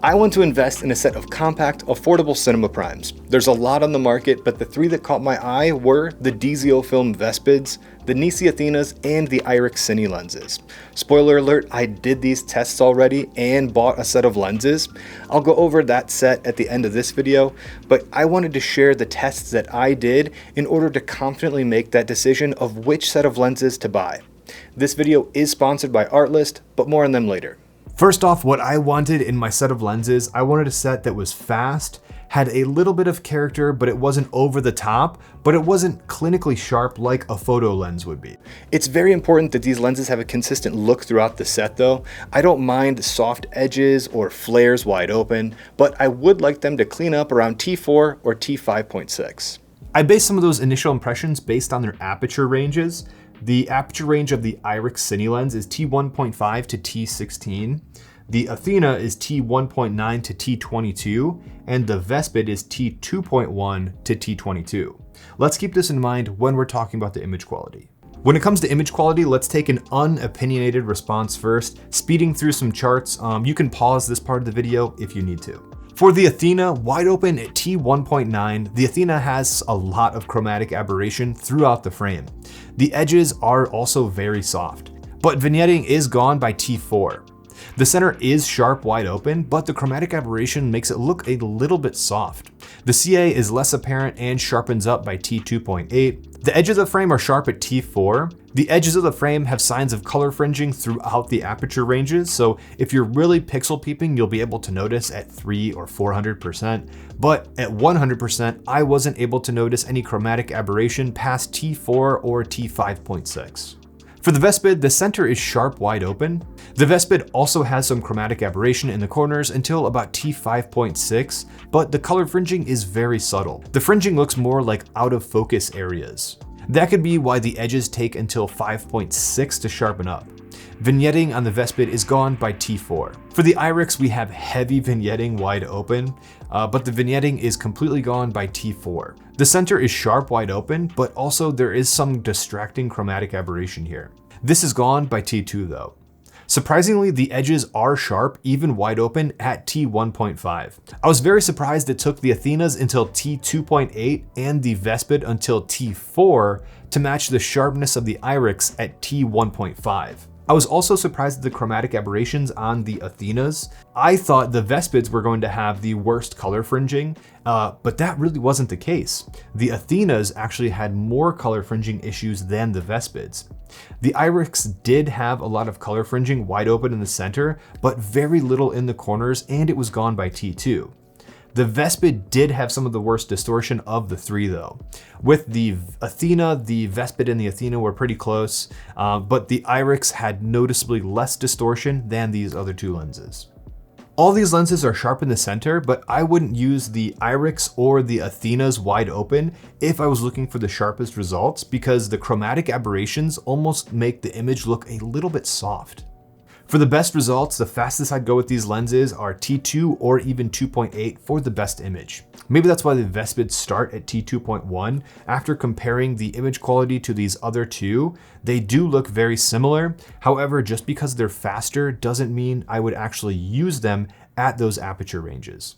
I want to invest in a set of compact, affordable cinema primes. There's a lot on the market, but the three that caught my eye were the DZOFilm Vespids, the NiSi Athenas, and the Irix Cine lenses. Spoiler alert, I did these tests already and bought a set of lenses. I'll go over that set at the end of this video, but I wanted to share the tests that I did in order to confidently make that decision of which set of lenses to buy. This video is sponsored by Artlist, but more on them later. First off, what I wanted in my set of lenses, I wanted a set that was fast, had a little bit of character, but it wasn't over the top, but it wasn't clinically sharp like a photo lens would be. It's very important that these lenses have a consistent look throughout the set though. I don't mind soft edges or flares wide open, but I would like them to clean up around T4 or T5.6. I based some of those initial impressions based on their aperture ranges. The aperture range of the Irix Cine lens is T1.5 to T16. The Athena is T1.9 to T22, and the Vespid is T2.1 to T22. Let's keep this in mind when we're talking about the image quality. When it comes to image quality, let's take an unopinionated response first. Speeding through some charts, you can pause this part of the video if you need to. For the Athena, wide open at T1.9, the Athena has a lot of chromatic aberration throughout the frame. The edges are also very soft, but vignetting is gone by T4. The center is sharp wide open, but the chromatic aberration makes it look a little bit soft. The CA is less apparent and sharpens up by T2.8. The edges of the frame are sharp at T4. The edges of the frame have signs of color fringing throughout the aperture ranges, so if you're really pixel peeping, you'll be able to notice at 300 or 400%, but at 100%, I wasn't able to notice any chromatic aberration past T4 or T5.6. For the Vespid, the center is sharp wide open. The Vespid also has some chromatic aberration in the corners until about T5.6, but the color fringing is very subtle. The fringing looks more like out of focus areas. That could be why the edges take until 5.6 to sharpen up. Vignetting on the Vespid is gone by T4. For the Irix, we have heavy vignetting wide open, but the vignetting is completely gone by T4. The center is sharp wide open, but also there is some distracting chromatic aberration here. This is gone by T2 though. Surprisingly, the edges are sharp, even wide open at T1.5. I was very surprised it took the Athenas until T2.8 and the Vespid until T4 to match the sharpness of the Irix at T1.5. I was also surprised at the chromatic aberrations on the Athenas. I thought the Vespids were going to have the worst color fringing, but that really wasn't the case. The Athenas actually had more color fringing issues than the Vespids. The Irix did have a lot of color fringing wide open in the center, but very little in the corners, and it was gone by T2. The Vespid did have some of the worst distortion of the three though. With the Athena, the Vespid and the Athena were pretty close, but the Irix had noticeably less distortion than these other two lenses. All these lenses are sharp in the center, but I wouldn't use the Irix or the Athenas wide open if I was looking for the sharpest results, because the chromatic aberrations almost make the image look a little bit soft. For the best results, the fastest I'd go with these lenses are T2 or even 2.8 for the best image. Maybe that's why the Vespids start at T2.1. After comparing the image quality to these other two, they do look very similar. However, just because they're faster doesn't mean I would actually use them at those aperture ranges.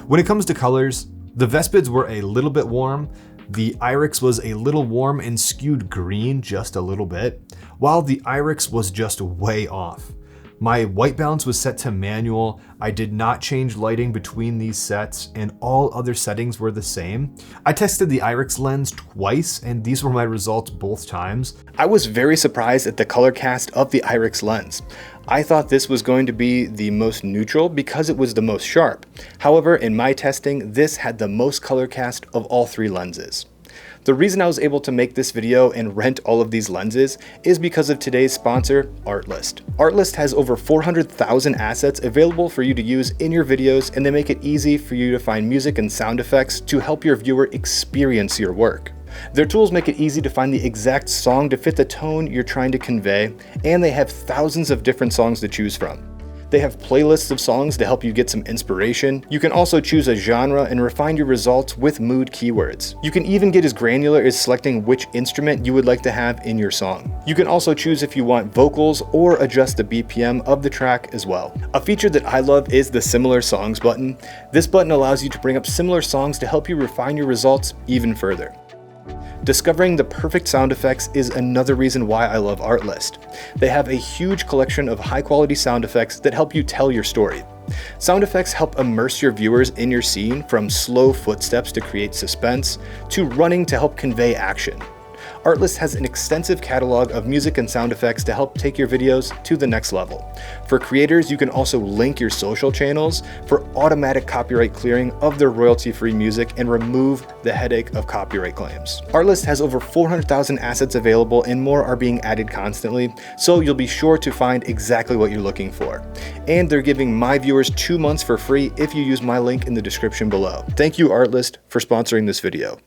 When it comes to colors, the Vespids were a little bit warm. The Irix was a little warm and skewed green just a little bit, while the Irix was just way off. My white balance was set to manual. I did not change lighting between these sets, and all other settings were the same. I tested the Irix lens twice, and these were my results both times. I was very surprised at the color cast of the Irix lens. I thought this was going to be the most neutral because it was the most sharp. However, in my testing, this had the most color cast of all three lenses. The reason I was able to make this video and rent all of these lenses is because of today's sponsor, Artlist. Artlist has over 400,000 assets available for you to use in your videos, and they make it easy for you to find music and sound effects to help your viewer experience your work. Their tools make it easy to find the exact song to fit the tone you're trying to convey, and they have thousands of different songs to choose from. They have playlists of songs to help you get some inspiration. You can also choose a genre and refine your results with mood keywords. You can even get as granular as selecting which instrument you would like to have in your song. You can also choose if you want vocals or adjust the BPM of the track as well. A feature that I love is the Similar Songs button. This button allows you to bring up similar songs to help you refine your results even further. Discovering the perfect sound effects is another reason why I love Artlist. They have a huge collection of high-quality sound effects that help you tell your story. Sound effects help immerse your viewers in your scene, from slow footsteps to create suspense, to running to help convey action. Artlist has an extensive catalog of music and sound effects to help take your videos to the next level. For creators, you can also link your social channels for automatic copyright clearing of their royalty-free music and remove the headache of copyright claims. Artlist has over 400,000 assets available, and more are being added constantly, so you'll be sure to find exactly what you're looking for. And they're giving my viewers 2 months for free if you use my link in the description below. Thank you, Artlist, for sponsoring this video.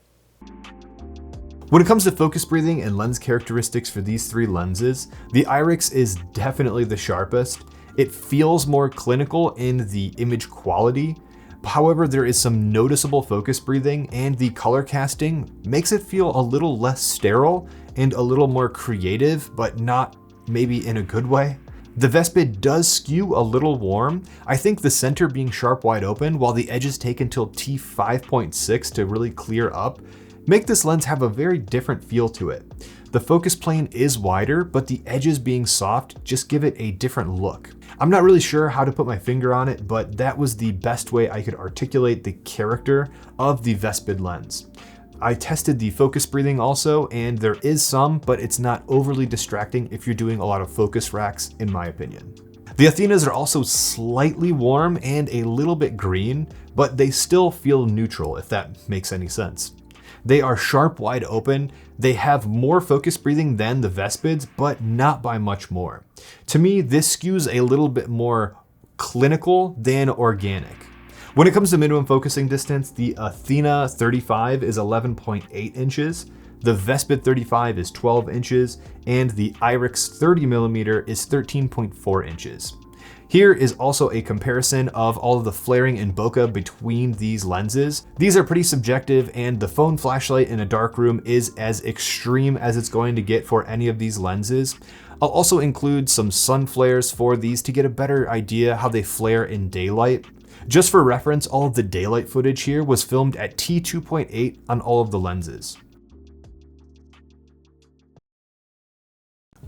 When it comes to focus breathing and lens characteristics for these 3 lenses, the Irix is definitely the sharpest. It feels more clinical in the image quality. However, there is some noticeable focus breathing, and the color casting makes it feel a little less sterile and a little more creative, but not maybe in a good way. The Vespid does skew a little warm. I think the center being sharp wide open while the edges take until T5.6 to really clear up make this lens have a very different feel to it. The focus plane is wider, but the edges being soft just give it a different look. I'm not really sure how to put my finger on it, but that was the best way I could articulate the character of the Vespid lens. I tested the focus breathing also, and there is some, but it's not overly distracting if you're doing a lot of focus racks, in my opinion. The Athenas are also slightly warm and a little bit green, but they still feel neutral, if that makes any sense. They are sharp wide open. They have more focus breathing than the Vespids, but not by much more. To me, this skews a little bit more clinical than organic. When it comes to minimum focusing distance, the Athena 35 is 11.8 inches, the Vespid 35 is 12 inches, and the Irix 30mm is 13.4 inches. Here is also a comparison of all of the flaring and bokeh between these lenses. These are pretty subjective, and the phone flashlight in a dark room is as extreme as it's going to get for any of these lenses. I'll also include some sun flares for these to get a better idea how they flare in daylight. Just for reference, all of the daylight footage here was filmed at T2.8 on all of the lenses.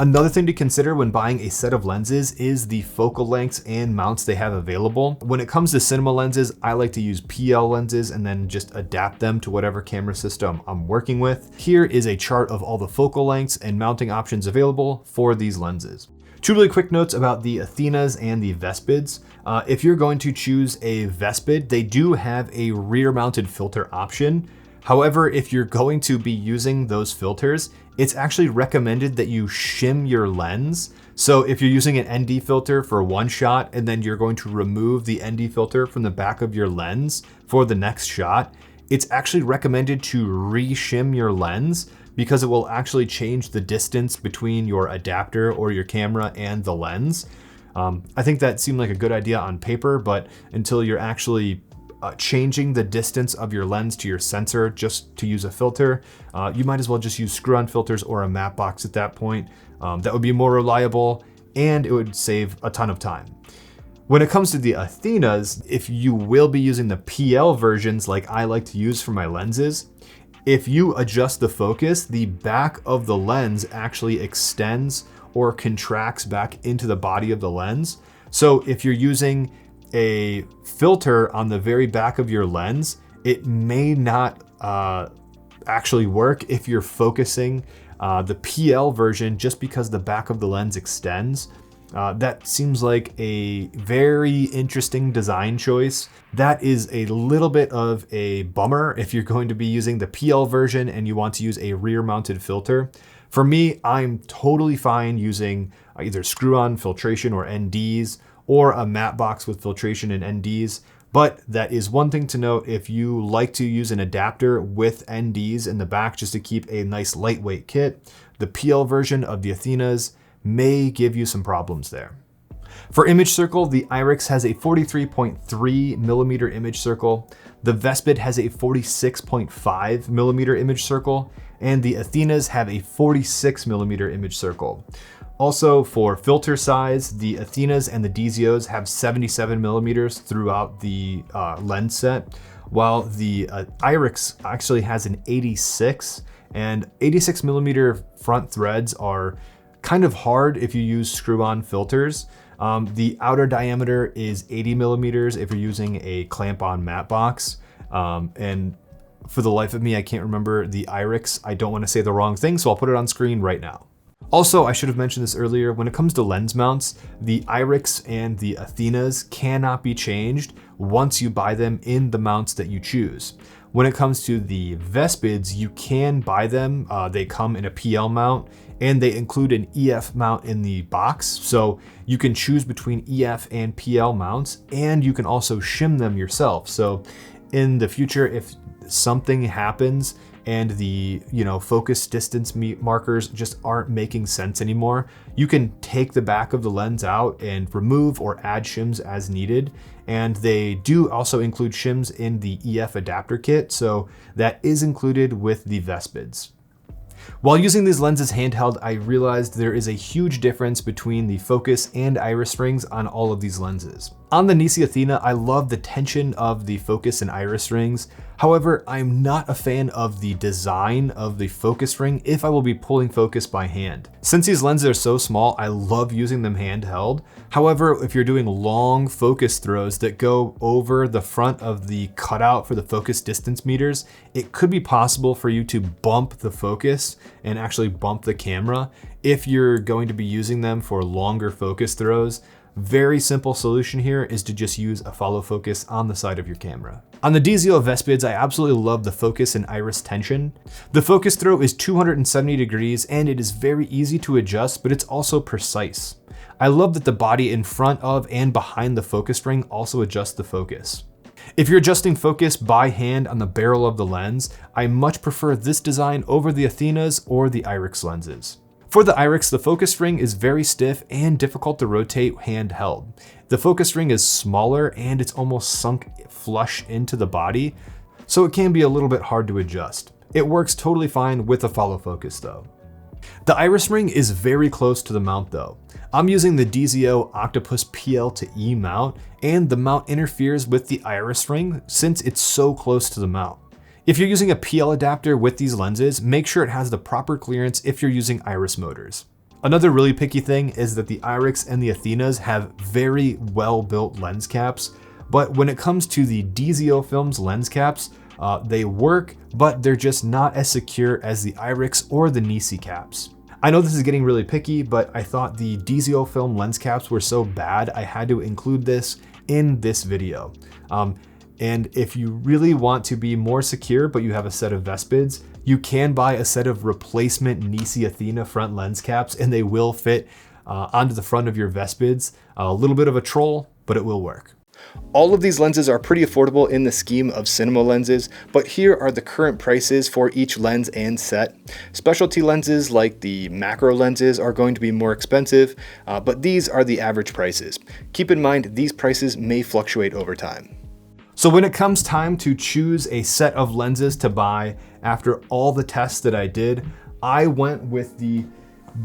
Another thing to consider when buying a set of lenses is the focal lengths and mounts they have available. When it comes to cinema lenses, I like to use PL lenses and then just adapt them to whatever camera system I'm working with. Here is a chart of all the focal lengths and mounting options available for these lenses. 2 really quick notes about the Athenas and the Vespids. If you're going to choose a Vespid, they do have a rear mounted filter option. However, if you're going to be using those filters, it's actually recommended that you shim your lens. So if you're using an ND filter for one shot and then you're going to remove the ND filter from the back of your lens for the next shot, it's actually recommended to re-shim your lens because it will actually change the distance between your adapter or your camera and the lens. I think that seemed like a good idea on paper, but until you're actually changing the distance of your lens to your sensor just to use a filter, you might as well just use screw-on filters or a matte box at that point. That would be more reliable and it would save a ton of time. When it comes to the Athenas, if you will be using the PL versions like I like to use for my lenses, if you adjust the focus, the back of the lens actually extends or contracts back into the body of the lens. So if you're using a filter on the very back of your lens, it may not actually work if you're focusing the PL version just because the back of the lens extends. That seems like a very interesting design choice. That is a little bit of a bummer if you're going to be using the PL version and you want to use a rear mounted filter. For me, I'm totally fine using either screw-on filtration or NDs, or a matte box with filtration and NDs. But that is one thing to note: if you like to use an adapter with NDs in the back just to keep a nice lightweight kit, the PL version of the Athenas may give you some problems there. For image circle, the Irix has a 43.3 millimeter image circle, the Vespid has a 46.5 millimeter image circle, and the Athenas have a 46 millimeter image circle. Also, for filter size, the Athenas and the DZOs have 77 millimeters throughout the lens set, while the Irix actually has an 86, and 86 millimeter front threads are kind of hard if you use screw-on filters. The outer diameter is 80 millimeters if you're using a clamp-on matte box. And for the life of me, I can't remember the Irix. I don't want to say the wrong thing, so I'll put it on screen right now. Also, I should have mentioned this earlier, when it comes to lens mounts, the Irix and the Athenas cannot be changed once you buy them in the mounts that you choose. When it comes to the Vespids, you can buy them. They come in a PL mount, and they include an EF mount in the box. So you can choose between EF and PL mounts, and you can also shim them yourself. So in the future, if something happens and the focus distance markers just aren't making sense anymore, you can take the back of the lens out and remove or add shims as needed. And they do also include shims in the EF adapter kit, so that is included with the Vespids. While using these lenses handheld, I realized there is a huge difference between the focus and iris rings on all of these lenses. On the NiSi Athena, I love the tension of the focus and iris rings. However, I'm not a fan of the design of the focus ring if I will be pulling focus by hand. Since these lenses are so small, I love using them handheld. However, if you're doing long focus throws that go over the front of the cutout for the focus distance meters, it could be possible for you to bump the focus and actually bump the camera if you're going to be using them for longer focus throws. Very simple solution here is to just use a follow focus on the side of your camera. On the DZO Vespids, I absolutely love the focus and iris tension. The focus throw is 270 degrees and it is very easy to adjust, but it's also precise. I love that the body in front of and behind the focus ring also adjusts the focus. If you're adjusting focus by hand on the barrel of the lens, I much prefer this design over the Athenas or the Irix lenses. For the Irix, the focus ring is very stiff and difficult to rotate handheld. The focus ring is smaller and it's almost sunk flush into the body, so it can be a little bit hard to adjust. It works totally fine with a follow focus though. The iris ring is very close to the mount though. I'm using the DZO Octopus PL to E mount, and the mount interferes with the iris ring since it's so close to the mount. If you're using a PL adapter with these lenses, make sure it has the proper clearance if you're using iris motors. Another really picky thing is that the Irix and the Athenas have very well-built lens caps, but when it comes to the DZOFilm's lens caps, they work, but they're just not as secure as the Irix or the NiSi caps. I know this is getting really picky, but I thought the DZOFilm lens caps were so bad I had to include this in this video. And if you really want to be more secure, but you have a set of Vespids, you can buy a set of replacement NiSi Athena front lens caps, and they will fit onto the front of your Vespids. A little bit of a troll, but it will work. All of these lenses are pretty affordable in the scheme of cinema lenses, but here are the current prices for each lens and set. Specialty lenses like the macro lenses are going to be more expensive, but these are the average prices. Keep in mind, these prices may fluctuate over time. So when it comes time to choose a set of lenses to buy after all the tests that I did, I went with the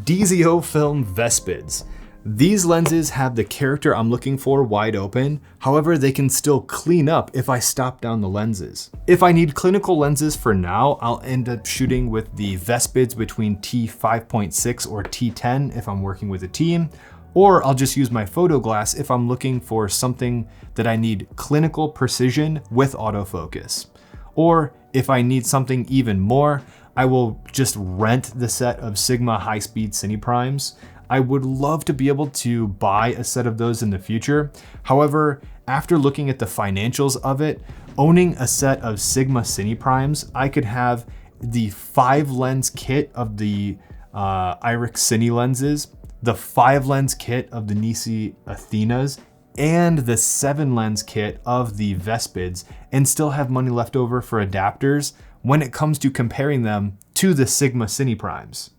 DZOFilm Vespids. These lenses have the character I'm looking for wide open, however they can still clean up if I stop down the lenses. If I need clinical lenses for now, I'll end up shooting with the Vespids between T5.6 or T10 if I'm working with a team, or I'll just use my photo glass if I'm looking for something that I need clinical precision with autofocus. Or if I need something even more, I will just rent the set of Sigma high-speed Cine Primes. I would love to be able to buy a set of those in the future. However, after looking at the financials of it, owning a set of Sigma Cine Primes, I could have the 5-lens kit of the Irix Cine lenses, the 5-lens kit of the NiSi Athenas, and the 7-lens kit of the Vespids, and still have money left over for adapters when it comes to comparing them to the Sigma Cine Primes.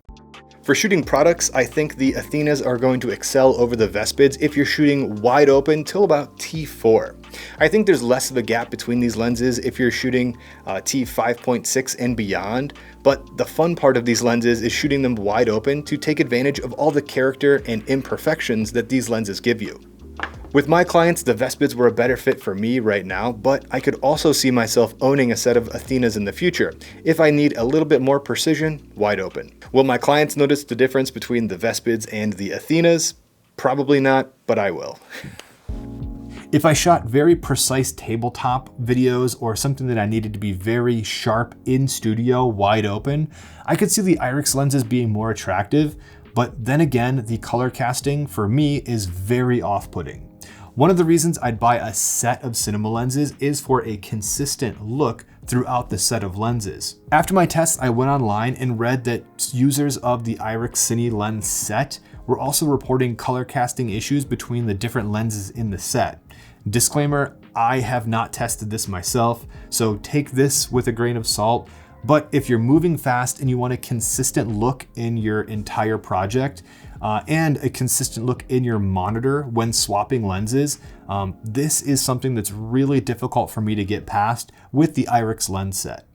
For shooting products, I think the Athenas are going to excel over the Vespids if you're shooting wide open till about T4. I think there's less of a gap between these lenses if you're shooting T5.6 and beyond, but the fun part of these lenses is shooting them wide open to take advantage of all the character and imperfections that these lenses give you. With my clients, the Vespids were a better fit for me right now, but I could also see myself owning a set of Athenas in the future if I need a little bit more precision wide open. Will my clients notice the difference between the Vespids and the Athenas? Probably not, but I will. If I shot very precise tabletop videos or something that I needed to be very sharp in studio wide open, I could see the Irix lenses being more attractive, but then again, the color casting for me is very off-putting. One of the reasons I'd buy a set of cinema lenses is for a consistent look throughout the set of lenses. After my tests, I went online and read that users of the Irix Cine lens set were also reporting color casting issues between the different lenses in the set. Disclaimer, I have not tested this myself, so take this with a grain of salt. But if you're moving fast and you want a consistent look in your entire project and a consistent look in your monitor when swapping lenses, this is something that's really difficult for me to get past with the Irix lens set.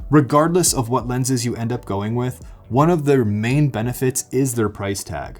Regardless of what lenses you end up going with, one of their main benefits is their price tag.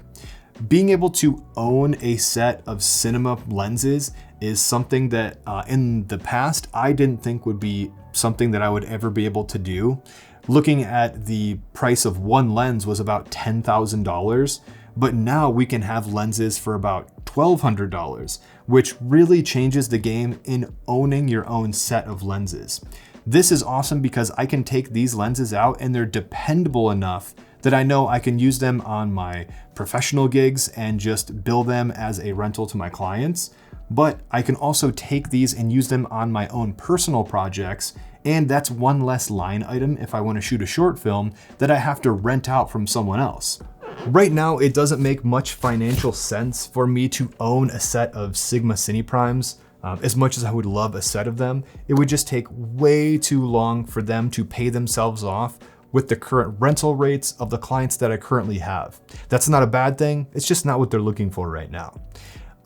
Being able to own a set of cinema lenses is something that in the past I didn't think would be something that I would ever be able to do. Looking at the price of one lens was about $10,000, but now we can have lenses for about $1,200, which really changes the game in owning your own set of lenses. This is awesome because I can take these lenses out and they're dependable enough that I know I can use them on my professional gigs and just bill them as a rental to my clients. But I can also take these and use them on my own personal projects, and that's one less line item if I want to shoot a short film that I have to rent out from someone else. Right now, it doesn't make much financial sense for me to own a set of Sigma Cine Primes. As much as I would love a set of them, it would just take way too long for them to pay themselves off with the current rental rates of the clients that I currently have. That's not a bad thing, it's just not what they're looking for right now.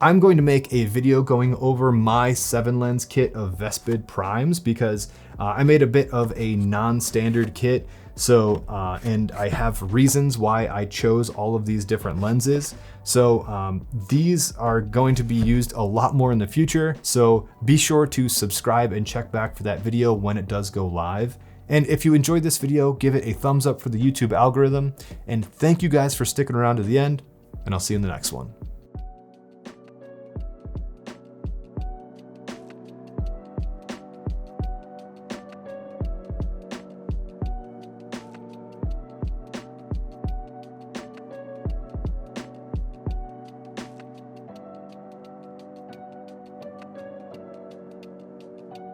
I'm going to make a video going over my 7-lens kit of Vespid primes because I made a bit of a non-standard kit. So, and I have reasons why I chose all of these different lenses. So these are going to be used a lot more in the future. So be sure to subscribe and check back for that video when it does go live. And if you enjoyed this video, give it a thumbs up for the YouTube algorithm. And thank you guys for sticking around to the end, and I'll see you in the next one.